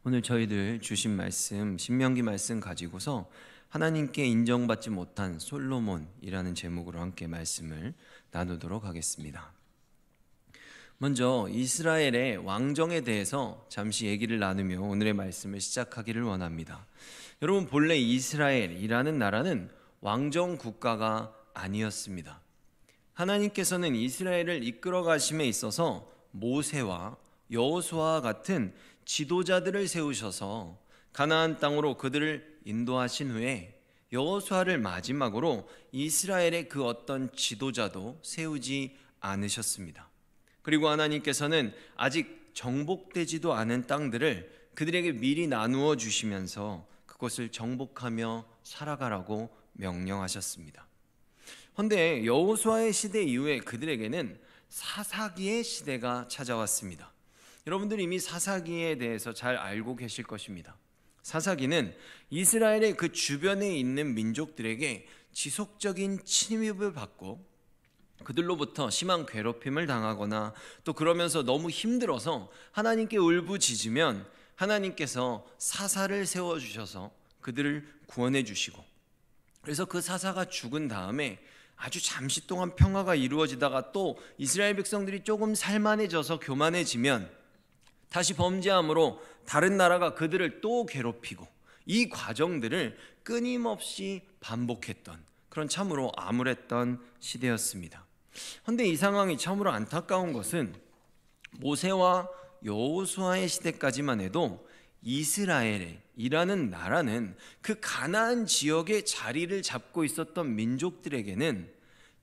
오늘 저희들 주신 말씀, 신명기 말씀 가지고서 하나님께 인정받지 못한 솔로몬이라는 제목으로 함께 말씀을 나누도록 하겠습니다. 먼저 이스라엘의 왕정에 대해서 잠시 얘기를 나누며 오늘의 말씀을 시작하기를 원합니다. 여러분, 본래 이스라엘이라는 나라는 왕정 국가가 아니었습니다. 하나님께서는 이스라엘을 이끌어 가심에 있어서 모세와 여호수아와 같은 지도자들을 세우셔서 가나안 땅으로 그들을 인도하신 후에 여호수아를 마지막으로 이스라엘의 그 어떤 지도자도 세우지 않으셨습니다. 그리고 하나님께서는 아직 정복되지도 않은 땅들을 그들에게 미리 나누어 주시면서 그것을 정복하며 살아가라고 명령하셨습니다. 그런데 여호수아의 시대 이후에 그들에게는 사사기의 시대가 찾아왔습니다. 여러분들 이미 사사기에 대해서 잘 알고 계실 것입니다. 사사기는 이스라엘의 그 주변에 있는 민족들에게 지속적인 침입을 받고 그들로부터 심한 괴롭힘을 당하거나 또 그러면서 너무 힘들어서 하나님께 울부짖으면 하나님께서 사사를 세워주셔서 그들을 구원해 주시고, 그래서 그 사사가 죽은 다음에 아주 잠시 동안 평화가 이루어지다가 또 이스라엘 백성들이 조금 살만해져서 교만해지면 다시 범죄함으로 다른 나라가 그들을 또 괴롭히고, 이 과정들을 끊임없이 반복했던 그런 참으로 암울했던 시대였습니다. 그런데 이 상황이 참으로 안타까운 것은 모세와 여호수아의 시대까지만 해도 이스라엘이라는 나라는 그 가나안 지역에 자리를 잡고 있었던 민족들에게는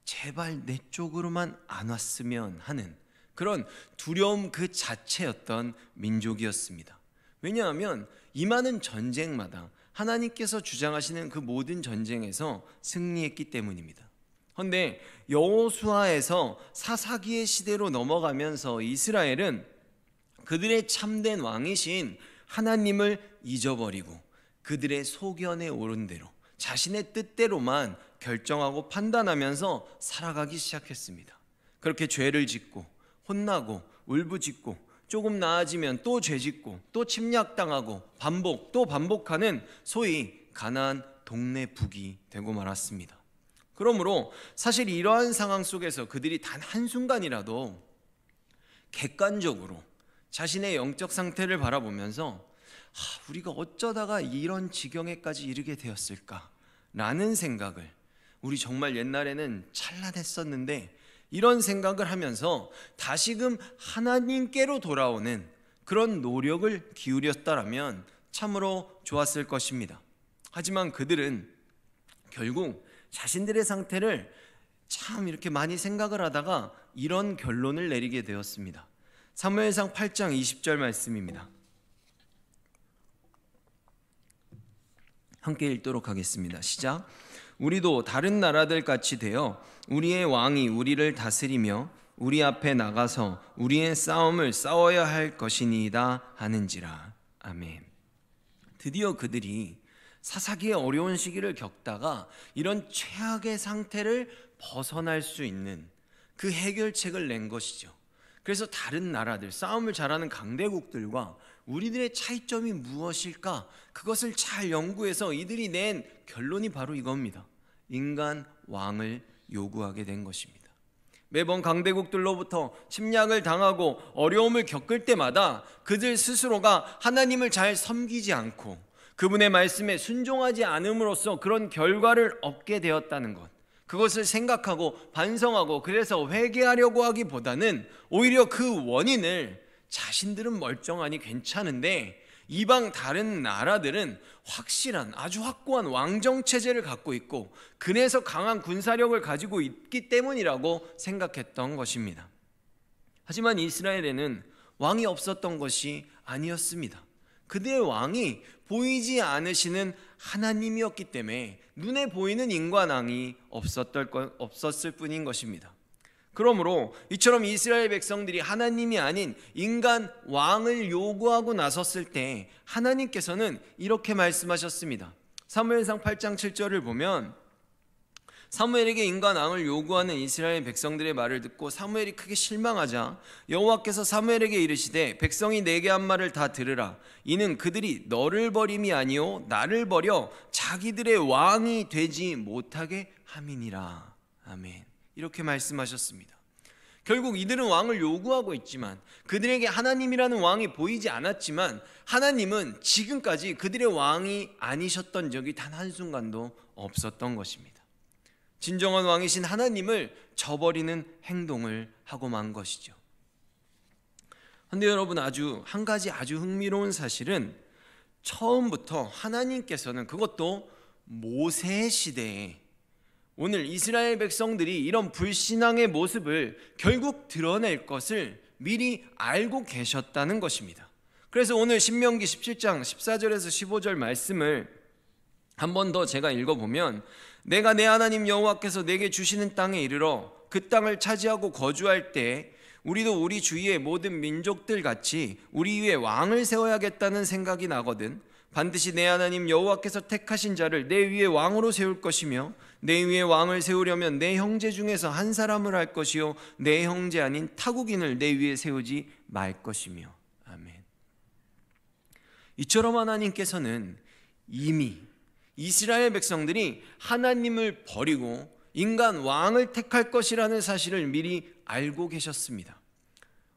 제발 내 쪽으로만 안 왔으면 하는 그런 두려움 그 자체였던 민족이었습니다. 왜냐하면 임하는 전쟁마다 하나님께서 주장하시는 그 모든 전쟁에서 승리했기 때문입니다. 그런데 여호수아에서 사사기의 시대로 넘어가면서 이스라엘은 그들의 참된 왕이신 하나님을 잊어버리고 그들의 소견에 오른 대로 자신의 뜻대로만 결정하고 판단하면서 살아가기 시작했습니다. 그렇게 죄를 짓고 혼나고 울부짖고 조금 나아지면 또 죄짓고 또 침략당하고 또 반복하는 소위 가나안 동네 북이 되고 말았습니다. 그러므로 사실 이러한 상황 속에서 그들이 단 한순간이라도 객관적으로 자신의 영적 상태를 바라보면서 우리가 어쩌다가 이런 지경에까지 이르게 되었을까 라는 생각을, 우리 정말 옛날에는 찬란했었는데 이런 생각을 하면서 다시금 하나님께로 돌아오는 그런 노력을 기울였다라면 참으로 좋았을 것입니다. 하지만 그들은 결국 자신들의 상태를 참 이렇게 많이 생각을 하다가 이런 결론을 내리게 되었습니다. 사무엘상 8장 20절 말씀입니다. 함께 읽도록 하겠습니다. 시작. 우리도 다른 나라들 같이 되어 우리의 왕이 우리를 다스리며 우리 앞에 나가서 우리의 싸움을 싸워야 할 것이니이다 하는지라. 아멘. 드디어 그들이 사사기의 어려운 시기를 겪다가 이런 최악의 상태를 벗어날 수 있는 그 해결책을 낸 것이죠. 그래서 다른 나라들, 싸움을 잘하는 강대국들과 우리들의 차이점이 무엇일까? 그것을 잘 연구해서 이들이 낸 결론이 바로 이겁니다. 인간 왕을 요구하게 된 것입니다. 매번 강대국들로부터 침략을 당하고 어려움을 겪을 때마다 그들 스스로가 하나님을 잘 섬기지 않고 그분의 말씀에 순종하지 않음으로써 그런 결과를 얻게 되었다는 것, 그것을 생각하고 반성하고 그래서 회개하려고 하기보다는 오히려 그 원인을 자신들은 멀쩡하니 괜찮은데 이방 다른 나라들은 확실한 아주 확고한 왕정체제를 갖고 있고 그래서 강한 군사력을 가지고 있기 때문이라고 생각했던 것입니다. 하지만 이스라엘에는 왕이 없었던 것이 아니었습니다. 그들의 왕이 보이지 않으시는 하나님이었기 때문에 눈에 보이는 인간왕이 없었을 뿐인 것입니다. 그러므로 이처럼 이스라엘 백성들이 하나님이 아닌 인간 왕을 요구하고 나섰을 때 하나님께서는 이렇게 말씀하셨습니다. 사무엘상 8장 7절을 보면 사무엘에게 인간 왕을 요구하는 이스라엘 백성들의 말을 듣고 사무엘이 크게 실망하자 여호와께서 사무엘에게 이르시되 백성이 내게 한 말을 다 들으라. 이는 그들이 너를 버림이 아니요 나를 버려 자기들의 왕이 되지 못하게 함이니라. 아멘. 이렇게 말씀하셨습니다. 결국 이들은 왕을 요구하고 있지만 그들에게 하나님이라는 왕이 보이지 않았지만 하나님은 지금까지 그들의 왕이 아니셨던 적이 단 한순간도 없었던 것입니다. 진정한 왕이신 하나님을 저버리는 행동을 하고 만 것이죠. 그런데 여러분, 한 가지 아주 흥미로운 사실은 처음부터 하나님께서는, 그것도 모세 시대에, 오늘 이스라엘 백성들이 이런 불신앙의 모습을 결국 드러낼 것을 미리 알고 계셨다는 것입니다. 그래서 오늘 신명기 17장 14절에서 15절 말씀을 한 번 더 제가 읽어보면, 내가 내 하나님 여호와께서 내게 주시는 땅에 이르러 그 땅을 차지하고 거주할 때 우리도 우리 주위의 모든 민족들 같이 우리 위에 왕을 세워야겠다는 생각이 나거든. 반드시 내 하나님 여호와께서 택하신 자를 내 위에 왕으로 세울 것이며 내 위에 왕을 세우려면 내 형제 중에서 한 사람을 할 것이요 내 형제 아닌 타국인을 내 위에 세우지 말 것이며. 아멘. 이처럼 하나님께서는 이미 이스라엘 백성들이 하나님을 버리고 인간 왕을 택할 것이라는 사실을 미리 알고 계셨습니다.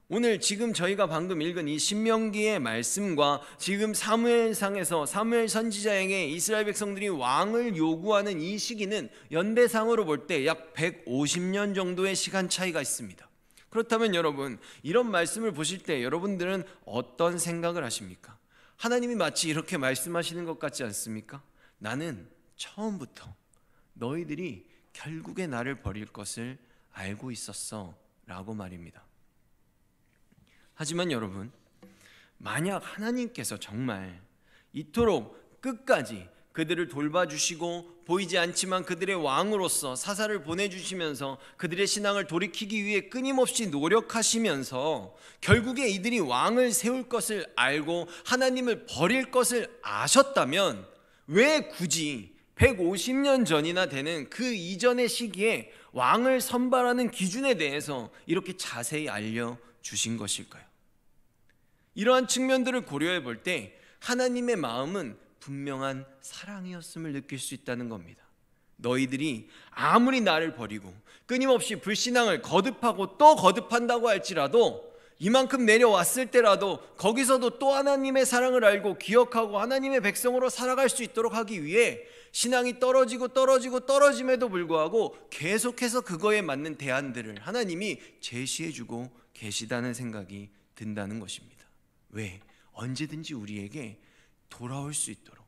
오늘 지금 저희가 방금 읽은 이 신명기의 말씀과 지금 사무엘상에서 사무엘 선지자에게 이스라엘 백성들이 왕을 요구하는 이 시기는 연대상으로 볼 때 약 150년 정도의 시간 차이가 있습니다. 그렇다면 여러분, 이런 말씀을 보실 때 여러분들은 어떤 생각을 하십니까? 하나님이 마치 이렇게 말씀하시는 것 같지 않습니까? 나는 처음부터 너희들이 결국에 나를 버릴 것을 알고 있었어 라고 말입니다. 하지만 여러분, 만약 하나님께서 정말 이토록 끝까지 그들을 돌봐주시고 보이지 않지만 그들의 왕으로서 사사를 보내주시면서 그들의 신앙을 돌이키기 위해 끊임없이 노력하시면서 결국에 이들이 왕을 세울 것을 알고 하나님을 버릴 것을 아셨다면 왜 굳이 150년 전이나 되는 그 이전의 시기에 왕을 선발하는 기준에 대해서 이렇게 자세히 알려주신 것일까요? 이러한 측면들을 고려해 볼 때 하나님의 마음은 분명한 사랑이었음을 느낄 수 있다는 겁니다. 너희들이 아무리 나를 버리고 끊임없이 불신앙을 거듭하고 또 거듭한다고 할지라도 이만큼 내려왔을 때라도 거기서도 또 하나님의 사랑을 알고 기억하고 하나님의 백성으로 살아갈 수 있도록 하기 위해 신앙이 떨어짐에도 불구하고 계속해서 그거에 맞는 대안들을 하나님이 제시해주고 계시다는 생각이 든다는 것입니다. 왜? 언제든지 우리에게 돌아올 수 있도록,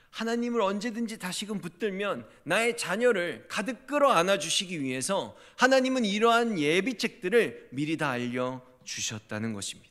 하나님을 언제든지 다시금 붙들면 나의 자녀를 가득 끌어안아 주시기 위해서 하나님은 이러한 예비책들을 미리 다 알려주셨다는 것입니다.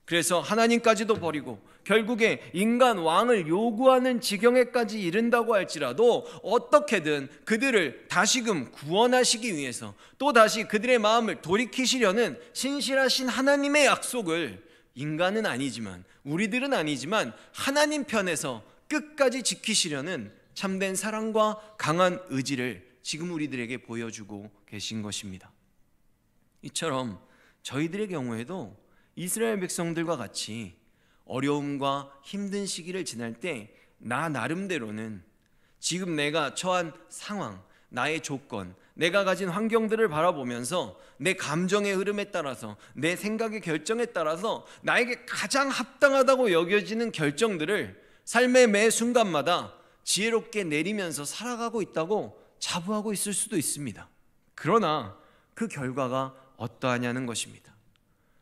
그래서 하나님까지도 버리고 결국에 인간 왕을 요구하는 지경에까지 이른다고 할지라도 어떻게든 그들을 다시금 구원하시기 위해서 또다시 그들의 마음을 돌이키시려는 신실하신 하나님의 약속을 인간은 아니지만, 우리들은 아니지만 하나님 편에서 끝까지 지키시려는 참된 사랑과 강한 의지를 지금 우리들에게 보여주고 계신 것입니다. 이처럼 저희들의 경우에도 이스라엘 백성들과 같이 어려움과 힘든 시기를 지날 때 나 나름대로는 지금 내가 처한 상황, 나의 조건, 내가 가진 환경들을 바라보면서 내 감정의 흐름에 따라서 내 생각의 결정에 따라서 나에게 가장 합당하다고 여겨지는 결정들을 삶의 매 순간마다 지혜롭게 내리면서 살아가고 있다고 자부하고 있을 수도 있습니다. 그러나 그 결과가 어떠하냐는 것입니다.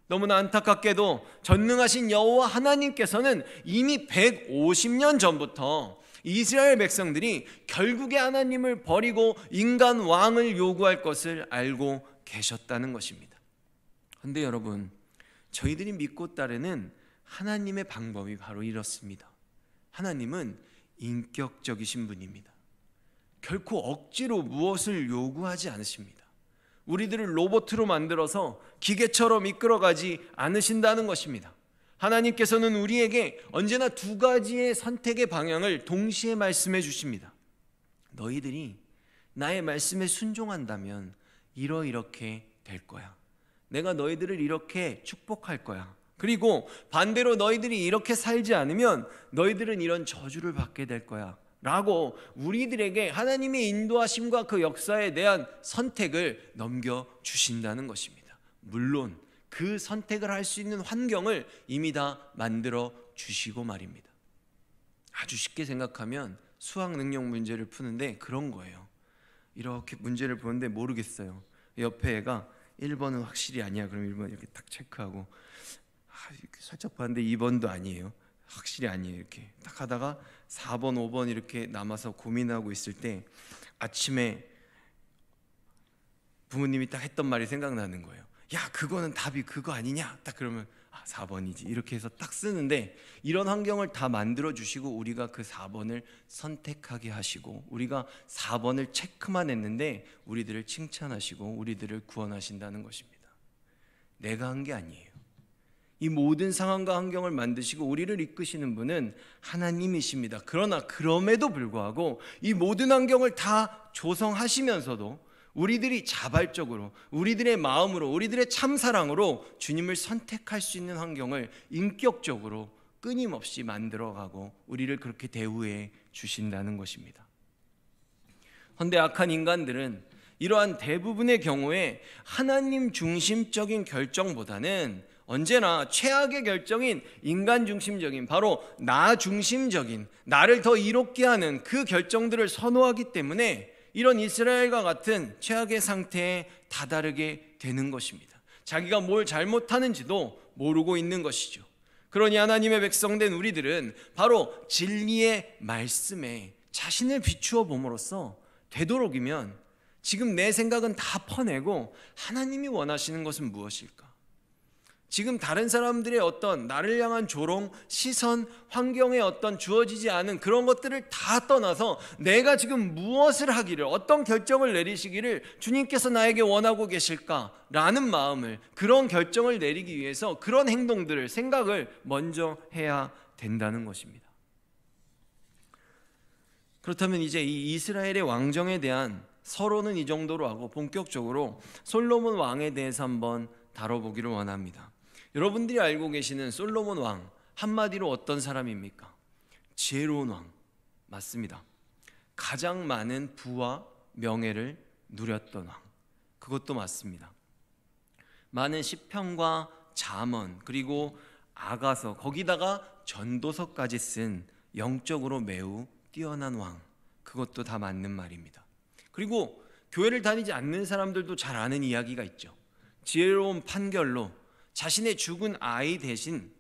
너무나 안타깝게도 전능하신 여호와 하나님께서는 이미 150년 전부터 이스라엘 백성들이 결국에 하나님을 버리고 인간 왕을 요구할 것을 알고 계셨다는 것입니다. 그런데 여러분, 저희들이 믿고 따르는 하나님의 방법이 바로 이렇습니다. 하나님은 인격적이신 분입니다. 결코 억지로 무엇을 요구하지 않으십니다. 우리들을 로봇으로 만들어서 기계처럼 이끌어가지 않으신다는 것입니다. 하나님께서는 우리에게 언제나 두 가지의 선택의 방향을 동시에 말씀해 주십니다. 너희들이 나의 말씀에 순종한다면 이렇게 될 거야. 내가 너희들을 이렇게 축복할 거야. 그리고 반대로 너희들이 이렇게 살지 않으면 너희들은 이런 저주를 받게 될 거야 라고 우리들에게 하나님의 인도하심과 그 역사에 대한 선택을 넘겨주신다는 것입니다. 물론 그 선택을 할 수 있는 환경을 이미 다 만들어 주시고 말입니다. 아주 쉽게 생각하면 수학 능력 문제를 푸는데 그런 거예요. 이렇게 문제를 보는데 모르겠어요. 옆에 애가 1번은 확실히 아니야. 그럼 1번 이렇게 딱 체크하고 이렇게 살짝 봤는데 2번도 아니에요. 확실히 아니에요. 이렇게 딱 하다가 4번, 5번 이렇게 남아서 고민하고 있을 때 아침에 부모님이 딱 했던 말이 생각나는 거예요. 야, 그거는 답이 그거 아니냐? 딱 그러면 4번이지. 이렇게 해서 딱 쓰는데 이런 환경을 다 만들어 주시고 우리가 그 4번을 선택하게 하시고 우리가 4번을 체크만 했는데 우리들을 칭찬하시고 우리들을 구원하신다는 것입니다. 내가 한 게 아니에요. 이 모든 상황과 환경을 만드시고 우리를 이끄시는 분은 하나님이십니다. 그러나 그럼에도 불구하고 이 모든 환경을 다 조성하시면서도 우리들이 자발적으로 우리들의 마음으로 우리들의 참사랑으로 주님을 선택할 수 있는 환경을 인격적으로 끊임없이 만들어가고 우리를 그렇게 대우해 주신다는 것입니다. 그런데 악한 인간들은 이러한 대부분의 경우에 하나님 중심적인 결정보다는 언제나 최악의 결정인 인간 중심적인, 바로 나 중심적인, 나를 더 이롭게 하는 그 결정들을 선호하기 때문에 이런 이스라엘과 같은 최악의 상태에 다다르게 되는 것입니다. 자기가 뭘 잘못하는지도 모르고 있는 것이죠. 그러니 하나님의 백성된 우리들은 바로 진리의 말씀에 자신을 비추어 봄으로써 되도록이면 지금 내 생각은 다 퍼내고 하나님이 원하시는 것은 무엇일까? 지금 다른 사람들의 어떤 나를 향한 조롱, 시선, 환경에 어떤 주어지지 않은 그런 것들을 다 떠나서 내가 지금 무엇을 하기를, 어떤 결정을 내리시기를 주님께서 나에게 원하고 계실까라는 마음을, 그런 결정을 내리기 위해서 그런 행동들을, 생각을 먼저 해야 된다는 것입니다. 그렇다면 이제 이 이스라엘의 왕정에 대한 서론은 이 정도로 하고 본격적으로 솔로몬 왕에 대해서 한번 다뤄보기를 원합니다. 여러분들이 알고 계시는 솔로몬 왕, 한마디로 어떤 사람입니까? 지혜로운 왕, 맞습니다. 가장 많은 부와 명예를 누렸던 왕, 그것도 맞습니다. 많은 시편과 잠언, 그리고 아가서, 거기다가 전도서까지 쓴 영적으로 매우 뛰어난 왕, 그것도 다 맞는 말입니다. 그리고 교회를 다니지 않는 사람들도 잘 아는 이야기가 있죠. 지혜로운 판결로 자신의 죽은 아이 대신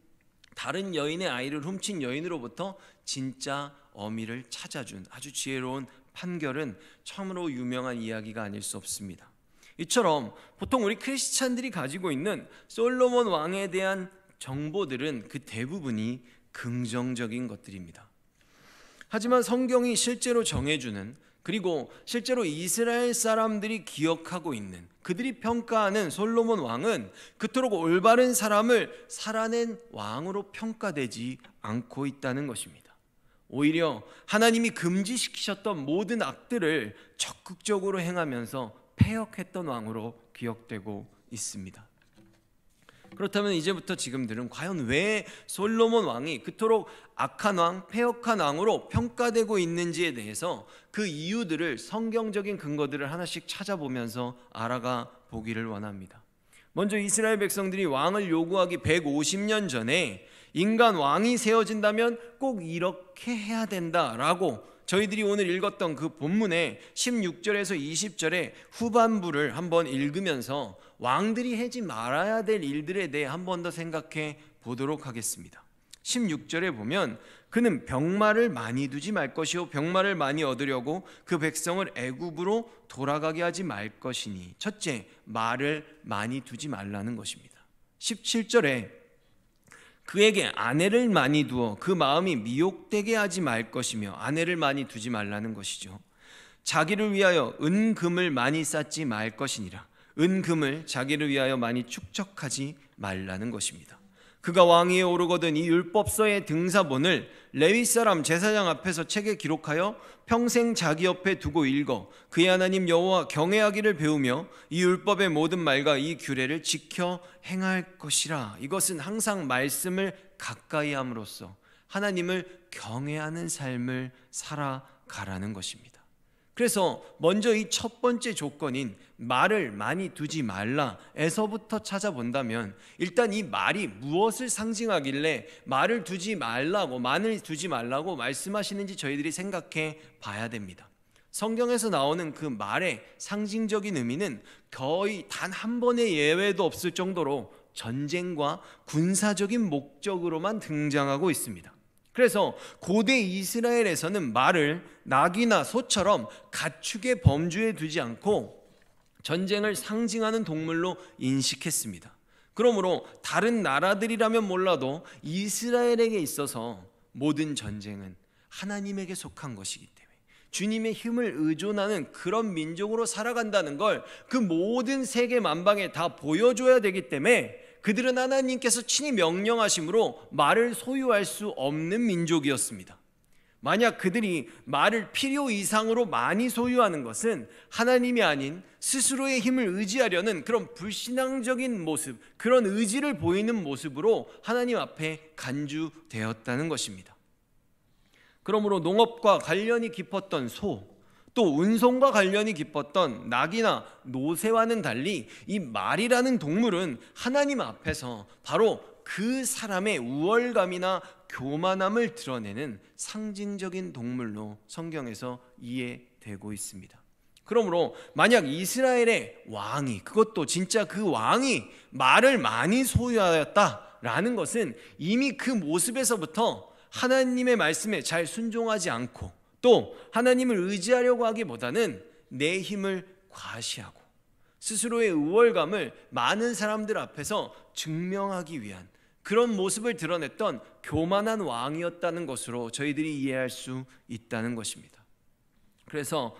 다른 여인의 아이를 훔친 여인으로부터 진짜 어미를 찾아준 아주 지혜로운 판결은 참으로 유명한 이야기가 아닐 수 없습니다. 이처럼 보통 우리 크리스찬들이 가지고 있는 솔로몬 왕에 대한 정보들은 그 대부분이 긍정적인 것들입니다. 하지만 성경이 실제로 정해주는, 그리고 실제로 이스라엘 사람들이 기억하고 있는, 그들이 평가하는 솔로몬 왕은 그토록 올바른 사람을 살아낸 왕으로 평가되지 않고 있다는 것입니다. 오히려 하나님이 금지시키셨던 모든 악들을 적극적으로 행하면서 패역했던 왕으로 기억되고 있습니다. 그렇다면 이제부터 지금들은 과연 왜 솔로몬 왕이 그토록 악한 왕, 패역한 왕으로 평가되고 있는지에 대해서 그 이유들을, 성경적인 근거들을 하나씩 찾아보면서 알아가 보기를 원합니다. 먼저 이스라엘 백성들이 왕을 요구하기 150년 전에 인간 왕이 세워진다면 꼭 이렇게 해야 된다라고 저희들이 오늘 읽었던 그 본문의 16절에서 20절의 후반부를 한번 읽으면서 왕들이 하지 말아야 될 일들에 대해 한 번 더 생각해 보도록 하겠습니다. 16절에 보면 그는 병마를 많이 두지 말 것이요 병마를 많이 얻으려고 그 백성을 애굽으로 돌아가게 하지 말 것이니, 첫째, 말을 많이 두지 말라는 것입니다. 17절에 그에게 아내를 많이 두어 그 마음이 미혹되게 하지 말 것이며, 아내를 많이 두지 말라는 것이죠. 자기를 위하여 은금을 많이 쌓지 말 것이니라. 은금을 자기를 위하여 많이 축적하지 말라는 것입니다. 그가 왕위에 오르거든 이 율법서의 등사본을 레위 사람 제사장 앞에서 책에 기록하여 평생 자기 옆에 두고 읽어 그의 하나님 여호와 경외하기를 배우며 이 율법의 모든 말과 이 규례를 지켜 행할 것이라. 이것은 항상 말씀을 가까이 함으로써 하나님을 경외하는 삶을 살아가라는 것입니다. 그래서 먼저 이 첫 번째 조건인 말을 많이 두지 말라에서부터 찾아본다면 일단 이 말이 무엇을 상징하길래 말을 두지 말라고 말씀하시는지 저희들이 생각해 봐야 됩니다. 성경에서 나오는 그 말의 상징적인 의미는 거의 단 한 번의 예외도 없을 정도로 전쟁과 군사적인 목적으로만 등장하고 있습니다. 그래서 고대 이스라엘에서는 말을 낙이나 소처럼 가축의 범주에 두지 않고 전쟁을 상징하는 동물로 인식했습니다. 그러므로 다른 나라들이라면 몰라도 이스라엘에게 있어서 모든 전쟁은 하나님에게 속한 것이기 때문에 주님의 힘을 의존하는 그런 민족으로 살아간다는 걸 그 모든 세계 만방에 다 보여줘야 되기 때문에 그들은 하나님께서 친히 명령하심으로 말을 소유할 수 없는 민족이었습니다. 만약 그들이 말을 필요 이상으로 많이 소유하는 것은 하나님이 아닌 스스로의 힘을 의지하려는 그런 불신앙적인 모습, 그런 의지를 보이는 모습으로 하나님 앞에 간주되었다는 것입니다. 그러므로 농업과 관련이 깊었던 소, 또 운송과 관련이 깊었던 낙이나 노새와는 달리 이 말이라는 동물은 하나님 앞에서 바로 그 사람의 우월감이나 교만함을 드러내는 상징적인 동물로 성경에서 이해되고 있습니다. 그러므로 만약 이스라엘의 왕이, 그것도 진짜 그 왕이 말을 많이 소유하였다라는 것은 이미 그 모습에서부터 하나님의 말씀에 잘 순종하지 않고 또 하나님을 의지하려고 하기보다는 내 힘을 과시하고 스스로의 우월감을 많은 사람들 앞에서 증명하기 위한 그런 모습을 드러냈던 교만한 왕이었다는 것으로 저희들이 이해할 수 있다는 것입니다. 그래서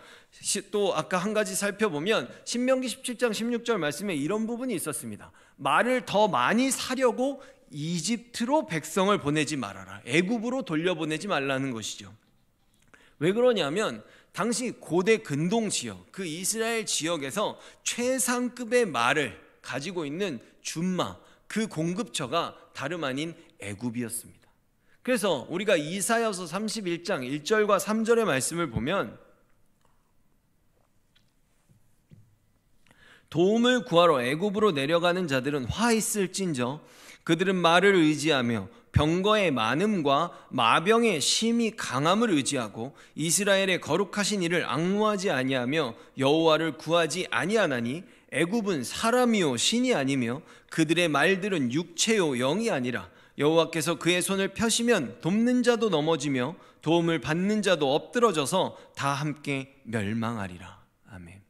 또 아까 한 가지 살펴보면 신명기 17장 16절 말씀에 이런 부분이 있었습니다. 말을 더 많이 사려고 이집트로 백성을 보내지 말아라. 애굽으로 돌려보내지 말라는 것이죠. 왜 그러냐면 당시 고대 근동 지역, 그 이스라엘 지역에서 최상급의 말을 가지고 있는 준마, 그 공급처가 다름 아닌 애굽이었습니다. 그래서 우리가 이사야서 31장 1절과 3절의 말씀을 보면 도움을 구하러 애굽으로 내려가는 자들은 화 있을진저 그들은 말을 의지하며 병거의 많음과 마병의 심히 강함을 의지하고 이스라엘의 거룩하신 이를 앙무하지 아니하며 여호와를 구하지 아니하나니 애굽은 사람이요 신이 아니며 그들의 말들은 육체요 영이 아니라 여호와께서 그의 손을 펴시면 돕는 자도 넘어지며 도움을 받는 자도 엎드러져서 다 함께 멸망하리라. 아멘.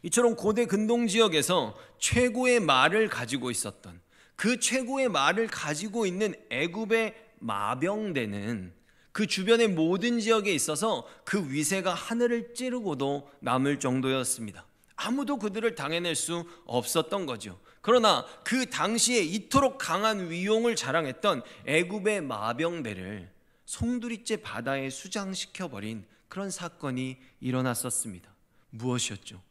이처럼 고대 근동 지역에서 최고의 말을 가지고 있었던 그 최고의 말을 가지고 있는 애굽의 마병대는 그 주변의 모든 지역에 있어서 그 위세가 하늘을 찌르고도 남을 정도였습니다. 아무도 그들을 당해낼 수 없었던 거죠. 그러나 그 당시에 이토록 강한 위용을 자랑했던 애굽의 마병대를 송두리째 바다에 수장시켜버린 그런 사건이 일어났었습니다. 무엇이었죠?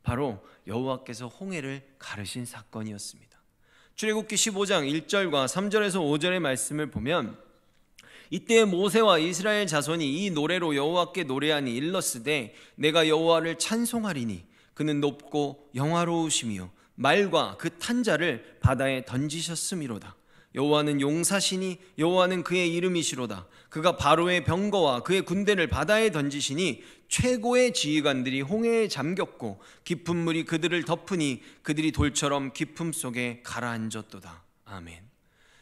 바로 여호와께서 홍해를 가르신 사건이었습니다. 출애굽기 15장 1절과 3절에서 5절의 말씀을 보면 이때 모세와 이스라엘 자손이 이 노래로 여호와께 노래하니 일렀으되 내가 여호와를 찬송하리니 그는 높고 영화로우시며 말과 그 탄자를 바다에 던지셨음이로다. 여호와는 용사시니 여호와는 그의 이름이시로다. 그가 바로의 병거와 그의 군대를 바다에 던지시니 최고의 지휘관들이 홍해에 잠겼고 깊은 물이 그들을 덮으니 그들이 돌처럼 깊음 속에 가라앉았도다. 아멘.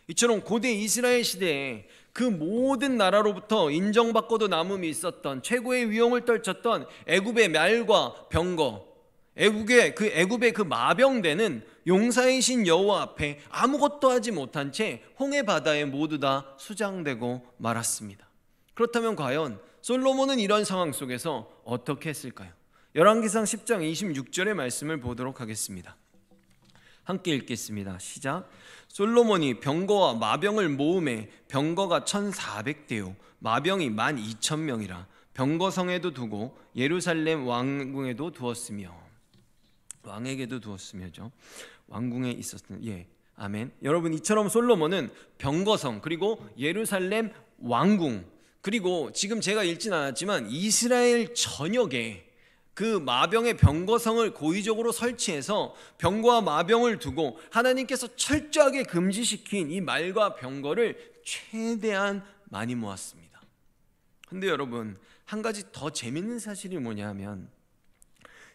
이처럼 고대 이스라엘 시대에 그 모든 나라로부터 인정받고도 남음이 있었던 최고의 위용을 떨쳤던 애굽의 말과 병거, 애굽의 그 마병대는 용사이신 여호와 앞에 아무것도 하지 못한 채 홍해 바다에 모두 다 수장되고 말았습니다. 그렇다면 과연 솔로몬은 이런 상황 속에서 어떻게 했을까요? 열왕기상 10장 26절의 말씀을 보도록 하겠습니다. 함께 읽겠습니다. 시작. 솔로몬이 병거와 마병을 모음에 병거가 1,400대요 마병이 12,000명이라 병거성에도 두고 예루살렘 왕궁에도 두었으며, 왕에게도 두었으며죠. 왕궁에 있었던, 아멘. 여러분, 이처럼 솔로몬은 병거성, 그리고 예루살렘 왕궁, 그리고 지금 제가 읽진 않았지만 이스라엘 전역에 그 마병의 병거성을 고의적으로 설치해서 병거와 마병을 두고 하나님께서 철저하게 금지시킨 이 말과 병거를 최대한 많이 모았습니다. 근데 여러분, 한 가지 더 재밌는 사실이 뭐냐 하면,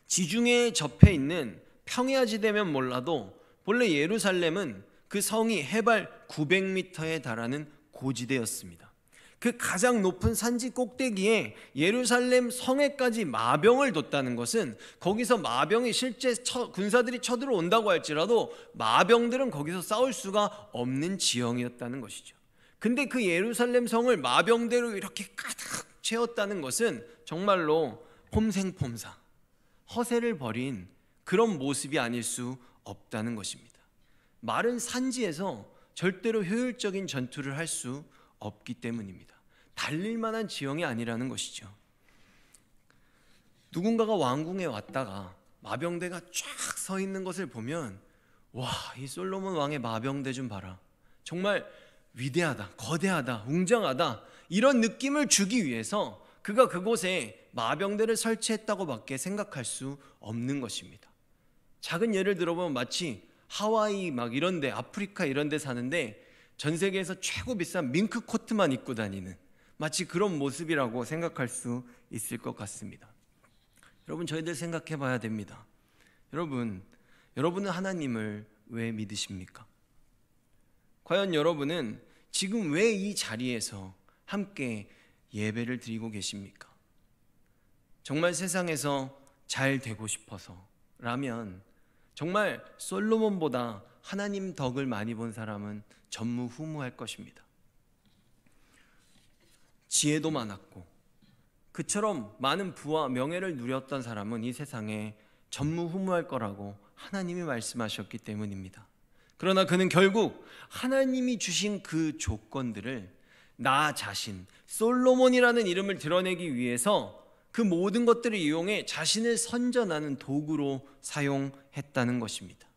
지중해에 접해 있는 평야지대면 몰라도 본래 예루살렘은 그 성이 해발 900m에 달하는 고지대였습니다. 그 가장 높은 산지 꼭대기에 예루살렘 성에까지 마병을 뒀다는 것은, 거기서 마병이 실제 군사들이 쳐들어온다고 할지라도 마병들은 거기서 싸울 수가 없는 지형이었다는 것이죠. 근데 그 예루살렘 성을 마병대로 이렇게 가득 채웠다는 것은 정말로 폼생폼사, 허세를 벌인 그런 모습이 아닐 수 없다는 것입니다. 마른 산지에서 절대로 효율적인 전투를 할 수 없기 때문입니다. 달릴 만한 지형이 아니라는 것이죠. 누군가가 왕궁에 왔다가 마병대가 쫙 서 있는 것을 보면, 와, 이 솔로몬 왕의 마병대 좀 봐라, 정말 위대하다, 거대하다, 웅장하다, 이런 느낌을 주기 위해서 그가 그곳에 마병대를 설치했다고 밖에 생각할 수 없는 것입니다. 작은 예를 들어보면 마치 하와이 막 이런데, 아프리카 이런데 사는데 전 세계에서 최고 비싼 밍크 코트만 입고 다니는, 마치 그런 모습이라고 생각할 수 있을 것 같습니다. 여러분, 저희들 생각해 봐야 됩니다. 여러분은 하나님을 왜 믿으십니까? 과연 여러분은 지금 왜 이 자리에서 함께 예배를 드리고 계십니까? 정말 세상에서 잘 되고 싶어서라면 정말 솔로몬보다 하나님 덕을 많이 본 사람은 전무후무할 것입니다. 지혜도 많았고 그처럼 많은 부와 명예를 누렸던 사람은 이 세상에 전무후무할 거라고 하나님이 말씀하셨기 때문입니다. 그러나 그는 결국 하나님이 주신 그 조건들을 나 자신, 솔로몬이라는 이름을 드러내기 위해서 그 모든 것들을 이용해 자신을 선전하는 도구로 사용했다는 것입니다.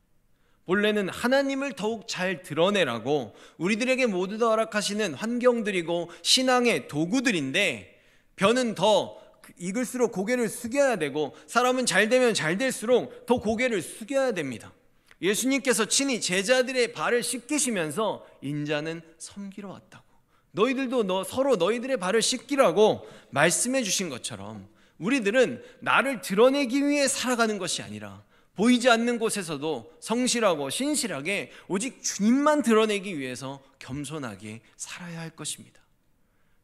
본래는 하나님을 더욱 잘 드러내라고 우리들에게 모두 다 허락하시는 환경들이고 신앙의 도구들인데, 벼는 더 익을수록 고개를 숙여야 되고 사람은 잘 되면 잘 될수록 더 고개를 숙여야 됩니다. 예수님께서 친히 제자들의 발을 씻기시면서 인자는 섬기러 왔다고, 너희들도 서로 너희들의 발을 씻기라고 말씀해 주신 것처럼 우리들은 나를 드러내기 위해 살아가는 것이 아니라 보이지 않는 곳에서도 성실하고 신실하게 오직 주님만 드러내기 위해서 겸손하게 살아야 할 것입니다.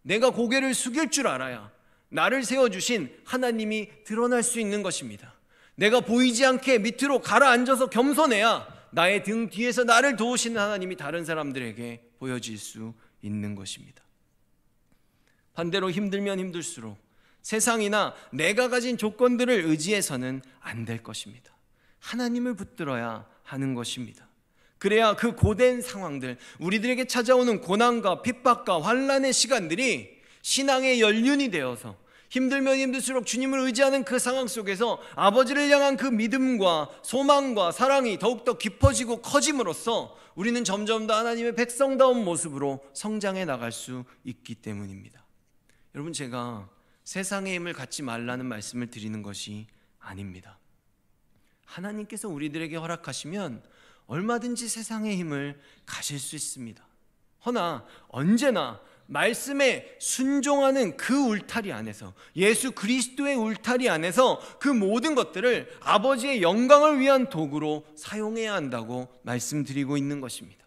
내가 고개를 숙일 줄 알아야 나를 세워주신 하나님이 드러날 수 있는 것입니다. 내가 보이지 않게 밑으로 가라앉아서 겸손해야 나의 등 뒤에서 나를 도우시는 하나님이 다른 사람들에게 보여질 수 있는 것입니다. 반대로 힘들면 힘들수록 세상이나 내가 가진 조건들을 의지해서는 안 될 것입니다. 하나님을 붙들어야 하는 것입니다. 그래야 그 고된 상황들, 우리들에게 찾아오는 고난과 핍박과 환난의 시간들이 신앙의 연륜이 되어서 힘들면 힘들수록 주님을 의지하는 그 상황 속에서 아버지를 향한 그 믿음과 소망과 사랑이 더욱더 깊어지고 커짐으로써 우리는 점점 더 하나님의 백성다운 모습으로 성장해 나갈 수 있기 때문입니다. 여러분, 제가 세상의 힘을 갖지 말라는 말씀을 드리는 것이 아닙니다. 하나님께서 우리들에게 허락하시면 얼마든지 세상의 힘을 가질 수 있습니다. 허나 언제나 말씀에 순종하는 그 울타리 안에서, 예수 그리스도의 울타리 안에서 그 모든 것들을 아버지의 영광을 위한 도구로 사용해야 한다고 말씀드리고 있는 것입니다.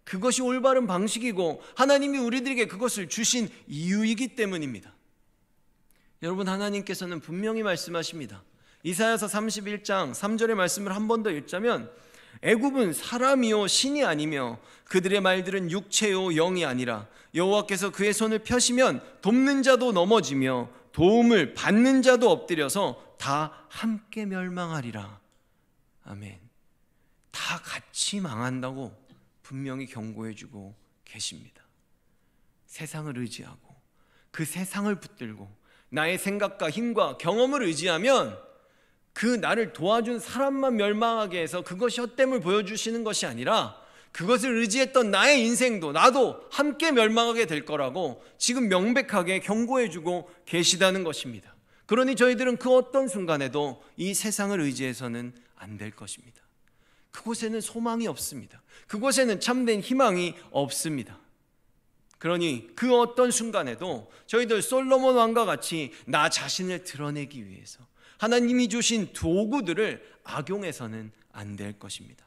그것이 올바른 방식이고 하나님이 우리들에게 그것을 주신 이유이기 때문입니다. 여러분, 하나님께서는 분명히 말씀하십니다. 이사야서 31장 3절의 말씀을 한 번 더 읽자면, 애굽은 사람이요 신이 아니며 그들의 말들은 육체요 영이 아니라 여호와께서 그의 손을 펴시면 돕는 자도 넘어지며 도움을 받는 자도 엎드려서 다 함께 멸망하리라. 아멘. 다 같이 망한다고 분명히 경고해주고 계십니다. 세상을 의지하고 그 세상을 붙들고 나의 생각과 힘과 경험을 의지하면 그 나를 도와준 사람만 멸망하게 해서 그것이 헛됨을 보여주시는 것이 아니라 그것을 의지했던 나의 인생도 나도 함께 멸망하게 될 거라고 지금 명백하게 경고해주고 계시다는 것입니다. 그러니 저희들은 그 어떤 순간에도 이 세상을 의지해서는 안 될 것입니다. 그곳에는 소망이 없습니다. 그곳에는 참된 희망이 없습니다. 그러니 그 어떤 순간에도 저희들 솔로몬 왕과 같이 나 자신을 드러내기 위해서 하나님이 주신 도구들을 악용해서는 안 될 것입니다.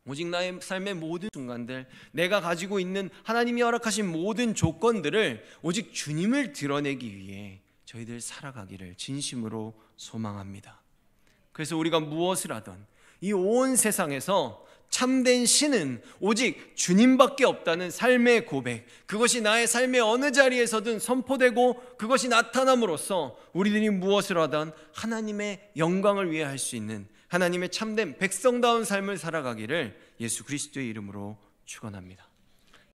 오직 나의 삶의 모든 순간들, 내가 가지고 있는 하나님이 허락하신 모든 조건들을 오직 주님을 드러내기 위해 저희들 살아가기를 진심으로 소망합니다. 그래서 우리가 무엇을 하든 이 온 세상에서 참된 신은 오직 주님밖에 없다는 삶의 고백, 그것이 나의 삶의 어느 자리에서든 선포되고 그것이 나타남으로써 우리들이 무엇을 하든 하나님의 영광을 위해 할 수 있는 하나님의 참된 백성다운 삶을 살아가기를 예수 그리스도의 이름으로 축원합니다.